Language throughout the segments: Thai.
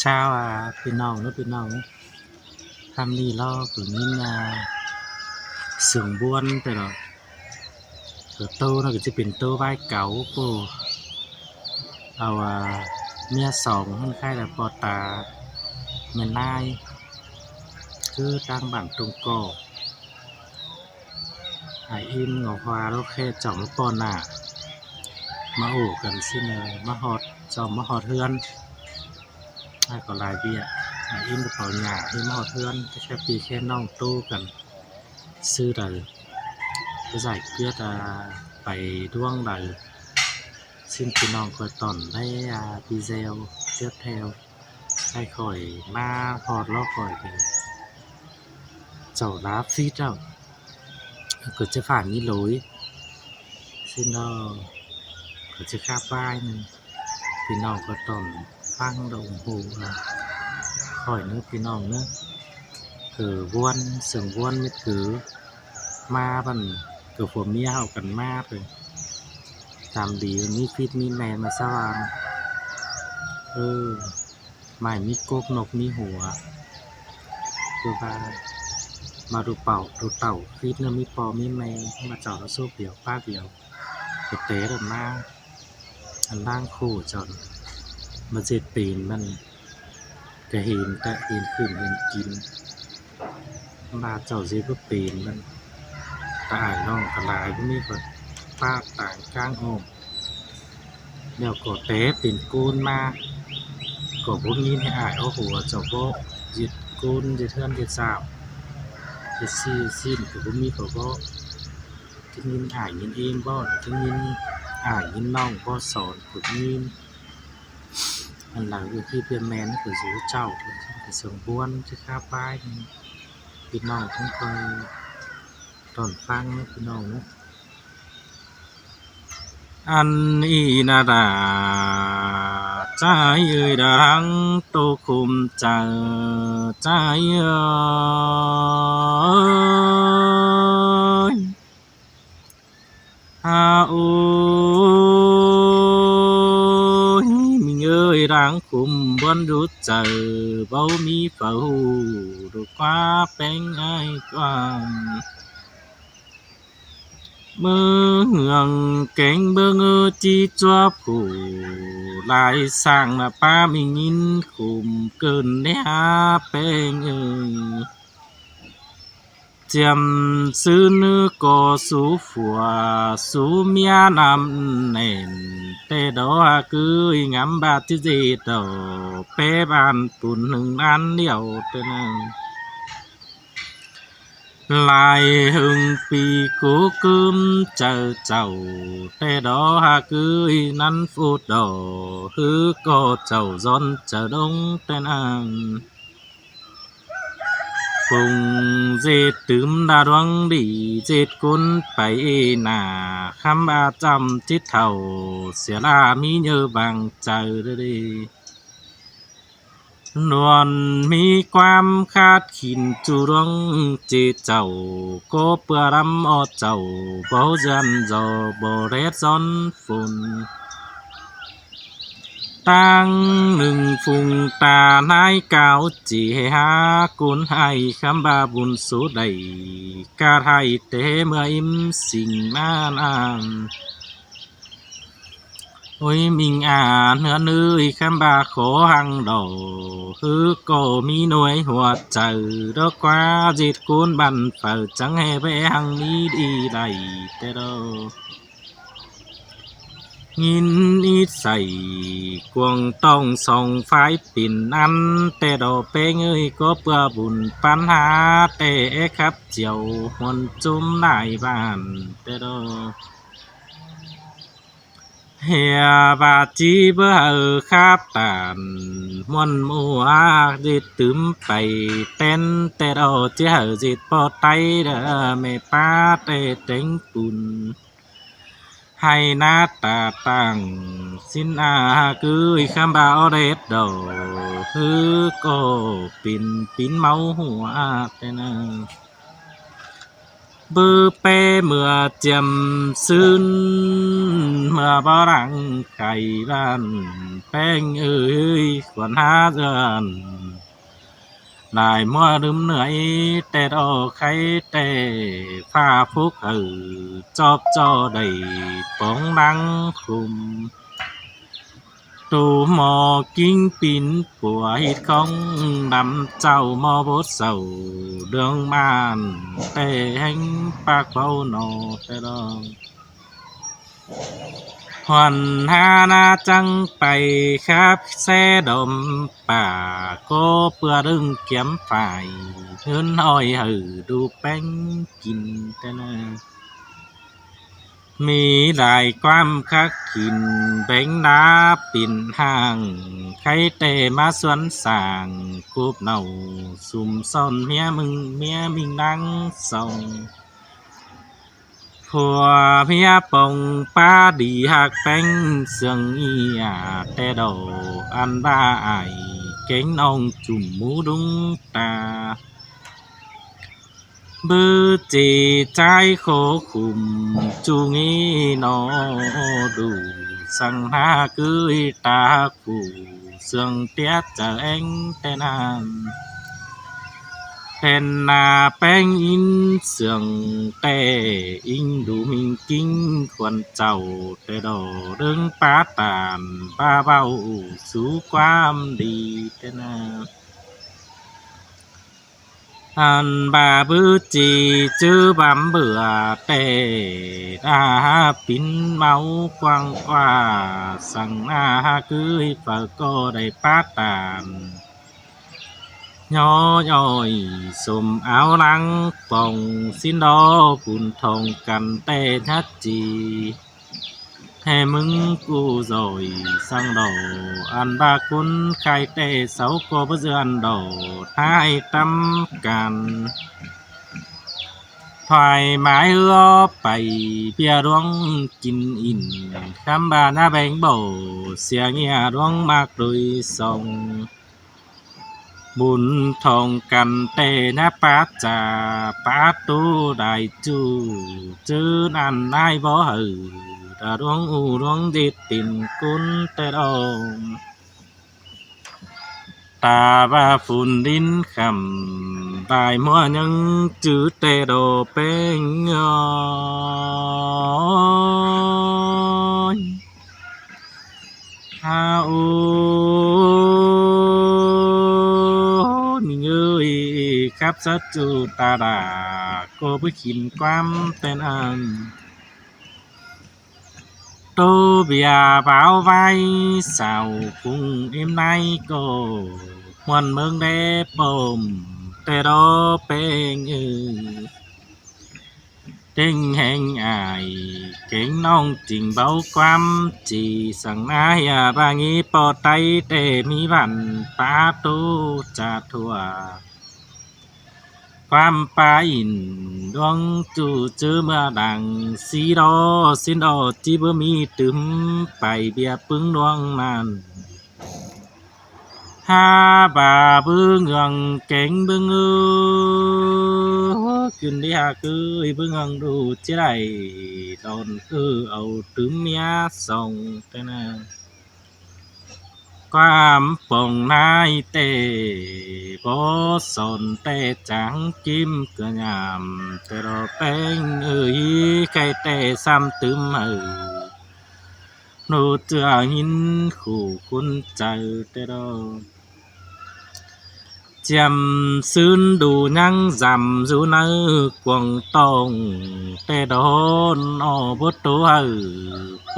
เช้าพี่น้องเนาะพี่น้องคำนี้เราก็ยินเสียงบ้วนไปหรอกก็โตเนาะก็จะเป็นโตใบเก่าปูเอาเมียสองค่อนข้างแต่พอตาเงินนายคือตั้งบ้านตรงโกอิมงอควาโลเคจ่อมปอนหน้ามาโอ้กันสิเนอมาฮอดจอมมาฮอดเทือนให้ก็ลายเบี้ยอิมกับเขาหยาที่มาฮอดเทือนแค่ปีแค่น้องตู้กันซื้อใดจะใส่เกลือไปด้วงใดสิ้นพี่น้องคอยต่อนได้ดีเซลเทียบแถวให้คอยมาฮอดล้อคอยเป็นเจ้าลาฟีเจ้าก็จะผ่านนี้lối xin đóก็จะคาบป้ายนึงพี่น้องก็ต้องฟังดงหูคอยนึกพี่น้องเนอะคือวนเสียงวนไม่ถือมาบันกับผัวเมียเอากันมากเลยตามดีมีฟิตมีแมนมาสว่างไม่มีกบนกมีหัวคือว่ามาดูเป่าดูเต่าฟิตเนอะมีปอมีแมงมาเจาะแล้วสู้เดี่ยวป้าเดี่ยวก็เตะเดินมาอันล่างคู่จนมาเจ็ดปีนมันก็เห็นแต่เห็นขึ้นเห็นกินมาเจ้าเจ็ดก็ปีนมันตายน้องกระลายก็มีคนป้าต่างกลางห้องเดี๋ยวก็เตะเป็นกูนมาก็พวกนี้ให้อายเอาหัวเจ้าโบยึดกูนยึดเทือนยึดสาวยึดซีสิ้นก็พวกนี้ก็บ่จะยินอายยินเองบ่จะยินอายยินน้องบ่สอนพวกนี้อันหลังคือพี่เพียแมนคือสูเจ้าคือสมบวนจะข้าป้ายพี่น้องทั้งคนตอนฟังพี่น้องนะอันอีนาดาใจเอ่ยดังโตคุมใจใจโอ้ยมิงเอ้ยรังคุมบนรู้เจอเบามีเฝ้าดูกว่าเป็นไอ้ความเมื่อเก่งเบิ่งจีจัวผู้ลายสร้างละป้ามิงินคุมเกินเนียเป็นเจียมซื้อเนื้อก็สู้ฝัวสู้เมียนำเน่นแต่ดอกคืองำบาดที่จีดอเป้บานปุ่นหนึ่งอันเดียวเท่านั้นลายหึงปีกูกึมเจอเจ้าแต่ดอกคือนั้นฟูดดอคือก็เจ้าย้อนเจอดงแต่นั้นคงเจ็ดตื่มดาดวงดีเจ็ดคนไปหน้าคำอาจำจิตเท่าเสียลามีเยอะบางใจดีนวลมีความคาดขินจุดวงจิตเจ้าก็เปื่อรำอดเจ้าเบาจันจอบเรศซ้อนฝุ่นตั้งหนึ่งฟุงตานายกาวจีหากุนให้คำบาบุญสุดใดกาไทยเตเมื่ออิ่มสิ่งมานานโอ้ยมิงเนื้อเนื้อคำบาขอหังดอกคือก็มีหน่วยหัวใจดอกกว่าจิตกุนบันเปิดจังให้ไปหังมีดีใดแต่ดอยินอีใส่กวงต้องส่องไฟปิ่นอันแต่ดอกเป้งเอ้ยก็เพื่อบุญปัญหาแต่ครับเจียวหนจุ่มนายบ้านแต่ดอกเฮียบาจีเบื่อครับตานมวนมัวจิตตึมไปเต้นแต่ดอกเจ้าจิตปอดไตเด้อไม่ป้าเตเต็งปุ่นให้หน้าตาตั้งสินคือคำบ่าวเด็ดดอกคือก็ปิ่นเมาหัวแต่นะ บือเปเมื่อเจียมซื่นเมื่อบ่รังไก่บ้านแป้งเอ้ยควรหาเดือนหลายมัวลืมเหนื่อยแต่ดอกไข่แต่ฟ้าฟุกจอบจอได้ปองดังคุมตูหมอกิ้งปินปัวฮิตของดำเจ้าหมอบดเศร้าเดืองบ้านแต่แห่งปากเบาหนอแต่ดองหวันหานาจังไปครับแซ่ดมป่าก็เพื่อดึงเก็มฝ่ายเฮินอ้อยดูแป้งกินแต่นามีหลายความคักกินแบ่งดาปิ่นห่างใครแต่มาสวนสร้างคูบเน่าสุ่มซ่อนเมียมิงดังส่องผัวเมียปองป้าดีหักแป้งเสื่องอีแต่ดอกอันบ้าอายเก่งน้องจุ่มหมูดุงตาบือจีใจโคคุมจูงีนอดูสังหากือตาผู้เสื่องเตียจะเองแต่นานเป็นนาแป้งอินเสื่องแต่อิงดูมิงกิ้งควรเจ้าแต่ดอเรื่องป้าตานป้าเบาสู่ความดีแต่นาอันบาบือจีจื้อบำเบื่อแต่อาปินเมากว้างกว่าสั่งอาคือฝากก็ได้ป้าตานย่อยสมเอาลังป่องสินดอปุ่นทองกันแต่ชัดจีให้มึงกูrồi sang đầu ăn ba cuốn khai tê sáu cô bữa giờ ăn đầu 200 กันฝ่ายหมายไปเปียดวงกินอินคำบานาแบงโบเสียเงียดวงมากโดยส่งบุญทองกันเตนะปาจาปาตูได้จูจื้อนั่นนายบ่ตาดวงอูดวงดิดปิ่นกุนแต่ดองตาบาฝุ่นดินคำตายมัวยังจื้อแต่ดอเป็นย้อยฮาโอนี่เอ้ยครับสัจจุตาดาก็ไปขินความเป็นอันโตเบียบ่าวไว้สาวกุ้งเอ็มในก็มวนเมืองแดปมแต่ดอเป็นเด้งแห่งอายเก่งน้องจริงเบาความจีสั่งนายบางีปอไตแต่มีวันปาตูจะทั่วความปาอินดวงจูจื้อเมื่อดังสีดอสินดอจีบ่มีตึมไปเบียปึงดวงนั้นหาบาบึงเงืองเก่งบึงขึ้นได้หาคือบึงเงืองดูจิได้ตอนคือเอาตึมเมียส่งแต่นะความป่องนายเตบ่สนแต่จังกิมกะยามแต่รอแป้งไก่แต่ซ้ำตึมโนเจือหินคู่คุณใจแต่รอเจียมซื่นดูยังจำอยู่ในกวงตองแต่โดนบ่ตัวโป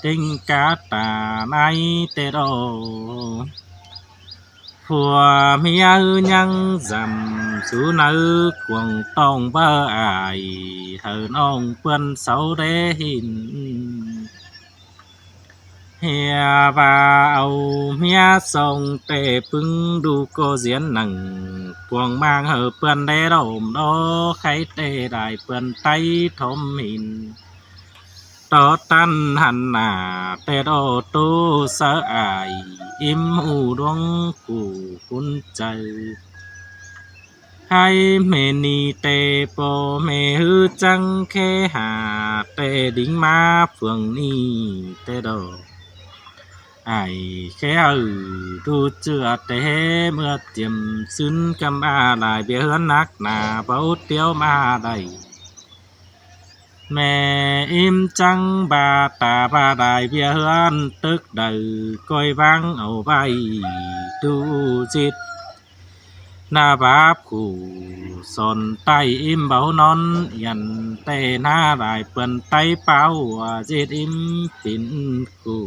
ติงกาตาในแต่ดอผัวเมียยังจำสู่ในกวงต้องบ่อายน้องเปิ้นเสาได้หินเฮียบ่าเอาเมียส่งแต่ปึงดูก็เสียนหนังพวงมางเปิ้นได้ดมดอใครแต่ได้เปิ้นไตทมหินต่อตันหันหน้าแต่ดอโตสะอายอิ่มหูดวงกูคุณใจ ให้เมนีเตโปเมฮือจังเคหาเตดิ่งมาเฟืองนี้เตโดไอแค่ดูเจือเตเมื่อเตรียมซึนกำอาหลายเบียเฮือนนักหนาเบาเตียวมาได้แม่อิ่มจังบาตาบาได้เบียเฮือนตึกใดก้อยบังเอาไว้ดูจิตหน้าบาปคู่สนใต้อิ่มเบานอนยันเตหน้าหลายเปิ้นไต้เป้าจิตอิ่มปิ่นคู่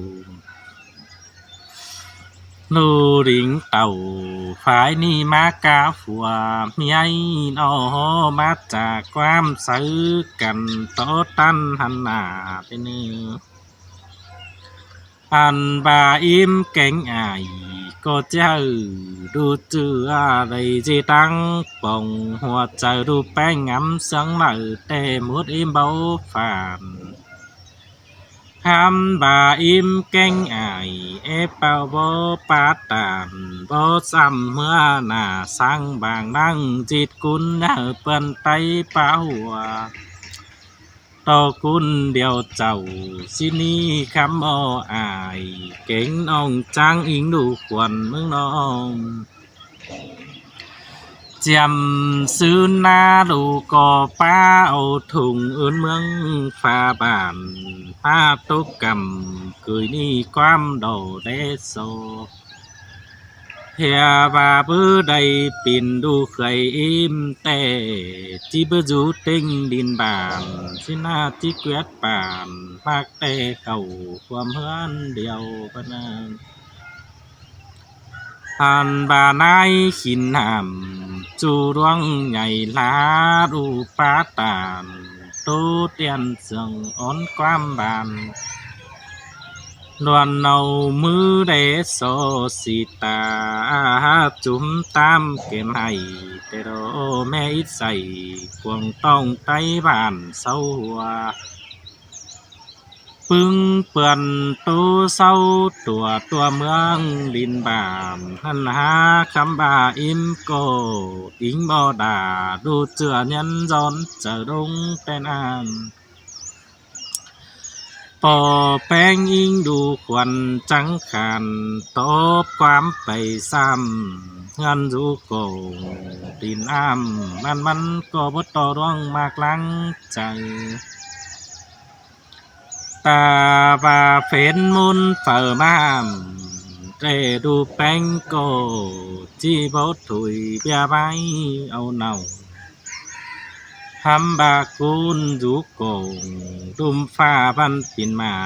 นูริงเต่าฝ่ายนี้มากาฝัวมีไอ้นอมาจากความซื้อกันโตตันหันหน้าไปนี่อันบาอิ่มเก่งอายก็เจ้าดูเจือได้จีตั้งป่องหัวใจดูแป้งงำเสียงหน่อยแต่หมดอิ่มเบาฝานหำบาอิ่มเก่งอายเป่าบ่ปาดตานบ่ซ้ำเมื่อหน้าสังบางนั่งจิตกุนเปิ้นไตเป้าต่อกุนเดียวเจ้าสินี้คำอายเก่งน้องจังอิงดูขวัญเมืองน้องเจียมซื้อหน้าดูก่อป้าเอาถุงอื่นเมืองฟ้าบ้านพาตุกกำกุยนี่ความโดเดโซเฮียบาบือได้ปิ่นดูเคยอิ่มแต่จิบจูติงดินบานสินาจิเกวียดปานภาคแต่เข้าความเฮือนเดียวปะนานอันบานายขินหำจูดวงใหญ่ลาดูปาตานตูเตียนเสียงอ่อนความบานนวลเอามือเดโซสิตาจุ่มตามเก็มให้แต่โรแม่อิใส่กวงต้องไต้บ้านเศร้าหัวปึงเปื่อนตูเศร้าตัวเมืองลินบานหันหาคำบาอิมโกอิงบ่ดาดูเจือยันจอนเจอดงแต่นานปอแป้งอิงดูควันจังขันตบความไปซ้ำเงินดูโกงดินอ้ำมันก็บ่ต่อร้องมากลังใจตาบาเฟ้นมุนเปิมามเตดูแป้งโกจีบดถุยเบียใบเอาเนาหำบากุนดูโกงดุมฟ้าบันปินไม้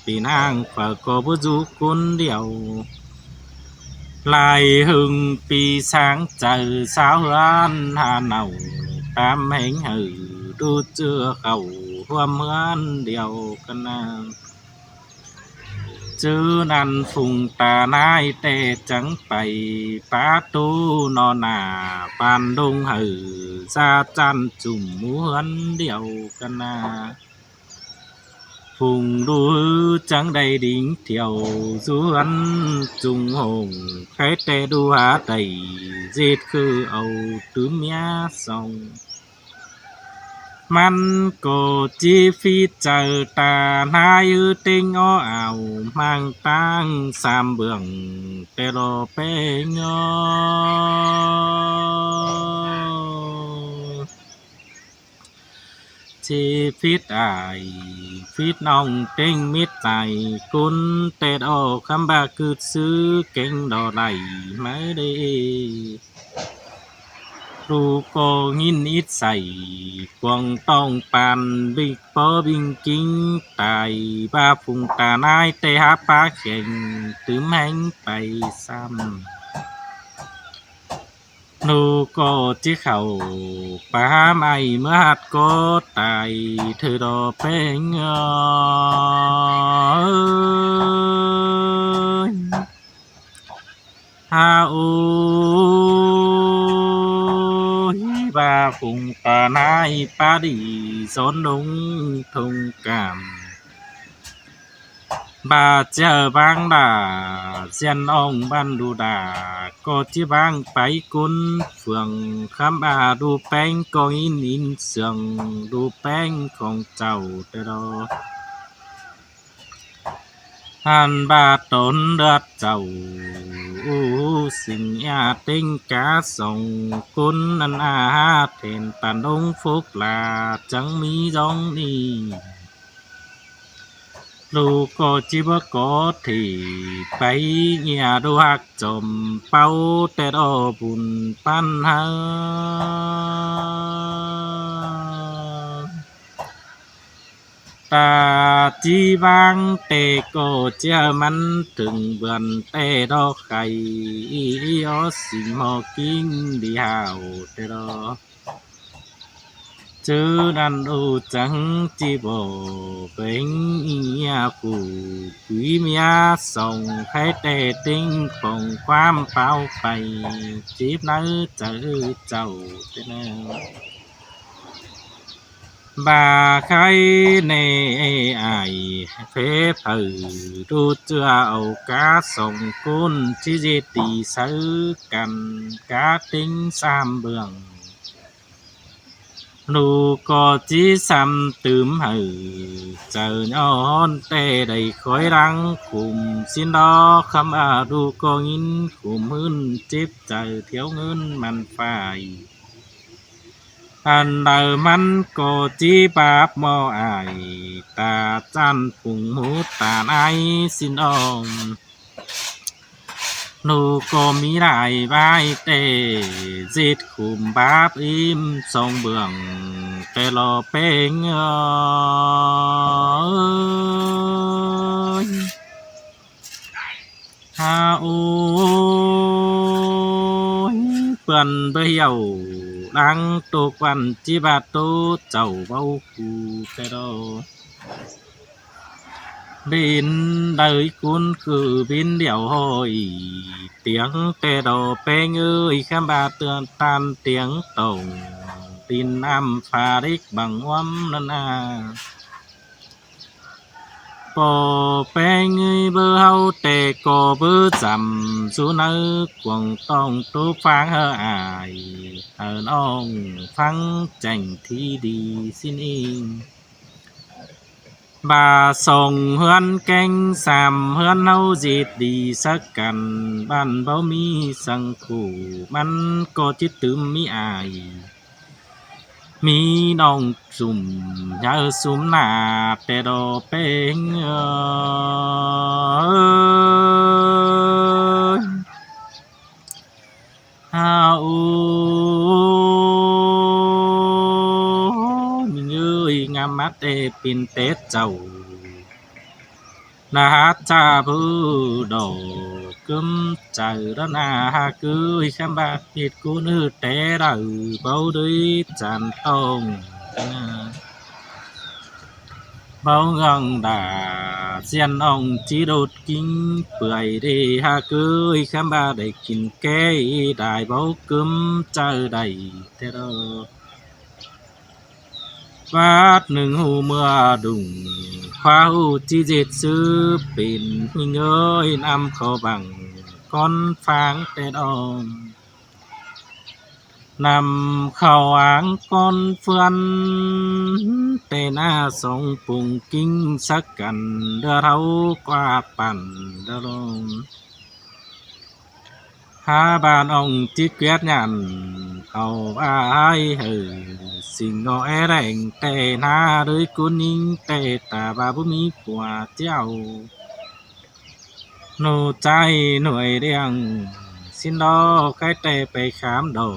ปีนางเปิดก็บ่จูกุนเดียวลายหึงปีสางเจอสาวร้านหาเนาตามแห่งหือดูเจือเข้าร่วมเมือนเดียวกันนาจื้อนันฟุงตานายแต่จังไปปาตูนอนาปานดงหือซาจันจุ่มเหมือนเดียวกันนาฟุงดูจังได้ดิ่งเที่ยวสวนจุงหงใครแต่ดูหาได้จิตคือเอาตื้มเมียส่งมันก็จีฟีเจอตาหายือติงเอามังตั้งสามเบื้องแต่รอเป้งชีฟิตอายฟิตน้องเต็งมิดไหลกุนแต่ดอกคำบาคือซื้อเก่งดอไหลไม่ได้รูก็งินอิดใส่กวงต้องปานบิกปอบิงกิ้งตายบาฟุงตานายแต่หาปาเข่งตืมแห่งไปซ้ำนูก็จิเข้าปาไม่เมื่อหัดก็ตายเธอดอเป้งฮาโอบาฟุงตานายปาดีสนดงทงกาม Bà chờ bang đà Diên ông ban đu đà Có chí bang bái cún Phường khám bà đu bánh Có in sườn đu bánh Không chào tê đô Hàn bà tốn đợt chào Sinh tinh cá sông Cún ăn Thền tàn đông phúc là Chẳng mi giống đi Lu có chỉ bơ có thì bấy nhà đu hạc chồm bao tê đô bùn pan ha ta chỉ vang tê cô chia mắn từng vườn tê đô khay ó xin mò kinh đi hào tê đô chữ đàn ô trắng chi bồ bánh nhà phủ quý mía sông khai tê tinh phòng quam bao bày chếp nỡ chở chầu thế nào bà khai nê ai phép thử đu chưa ẩu cá sông côn chi dê tì sớ cằn cá tinh sam bường Nụ có chí xăm tướm hử Chờ nhón tê đầy khói răng Khùm xin đó khăm đu có nghìn Khùm hưn chếp chờ thiếu ngân mặn phải Hàn đờ mắn có chí bạp mò ai Ta chăn phùng hút tàn ai xin ông Nụ có mỹ đại vai tê Dít khùm báp im sông bường Tê lò bênh ơi Hà ôi Bần bê dầu Đang tô quan chí bà tô chầu bao khu tê đô Bên đời cuốn cử bên điệu hồi Tiếng tê đồ bê ơi khám bà tương tan tiếng tổng Tin nam phá đích bằng oăm nân Bồ bê ngơi bơ hâu tê cổ bơ dầm Dù nơ quần tông tố phang hơ ai Hờn ông phăng chành thi đi xin in Bà sông hươn canh xàm hươn hâu dịt đi sắc cằn Bàn bao mi sang khủ mắn có chít tướm mi ai Mi nông dùm nhớ xúm nà tê đồ bênh ơi Hà mình ơi ngắm mắt tê pin tết chầu Na hát cha bư đồ cấm chờ đó na cưới khám bạc thịt cô nữ té đầu bao đuôi tràn tông bao gần đà xiên ông chỉ đột kinh bưởi đi cưới khám bạc để kín cây đại bao cấm chờ đầy thế đó Phát nâng hù mưa đùng Khoa hù chi dệt sư Bên huynh ơi nằm khó bằng Con pháng tê đồn Nằm khảo áng con phương Tê na sông phùng kinh sắc cằn Đưa thấu qua bản đưa đồn Hà bàn ông chí quyết nhàn Hầu ai hử Xin ngõ ế rảnh tê na đới cuốn ninh tê tà bà bố mi quả chéo Nô chay nuôi đen Xin đó cái tê bê khám đồ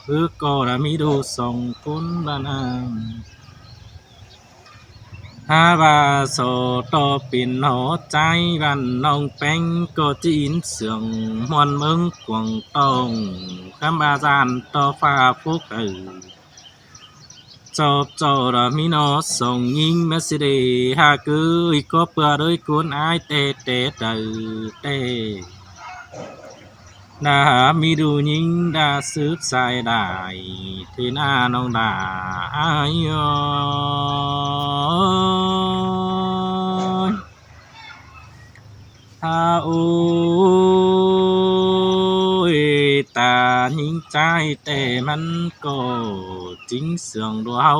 Hứa cô đã mi đu sông cuốn bà nàng Hà bà sổ tô pin hổ chay văn nông bánh cô chín sướng muôn mừng quảng tông Khám bà gian tô pha phúc ử Chộp chộp ra mi nó sông nhìn mẹ xì đề Hà cưới có bữa đôi cuốn ai tê tê tờ tê Nà mi đu nhìn đã sức sai đại Thế nà nông đà ai ơi โอ้ยตาหิงใจแต่มันก็จริงเสื่องดูเฮา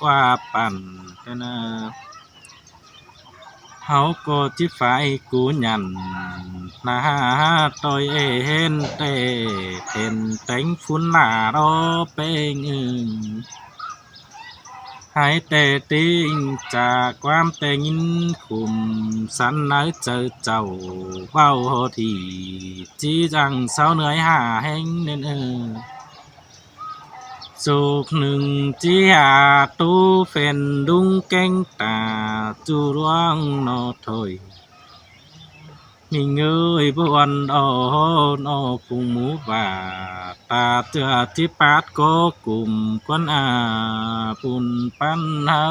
กว่าปั่นแต่นะเฮาก็จิตฝ่ายกูยันนาต้อยเห็นแต่เป็นแต่งฝุ่นหน้ารอเป้งหายแต่ติงจากความแต่ยินคุมสันไหนเจอเจ้าเว้าที่จีจังเศร้าเหนื่อยหาแห่งเนินสุกหนึ่งจีหาตู้เฟนดุงแก้งตาจูร่วงนอถอยมีเงยบวนนอปุงหมูบ่าตาเจือจิปาดก็กลุ่มกวนปุ่นปันเฮา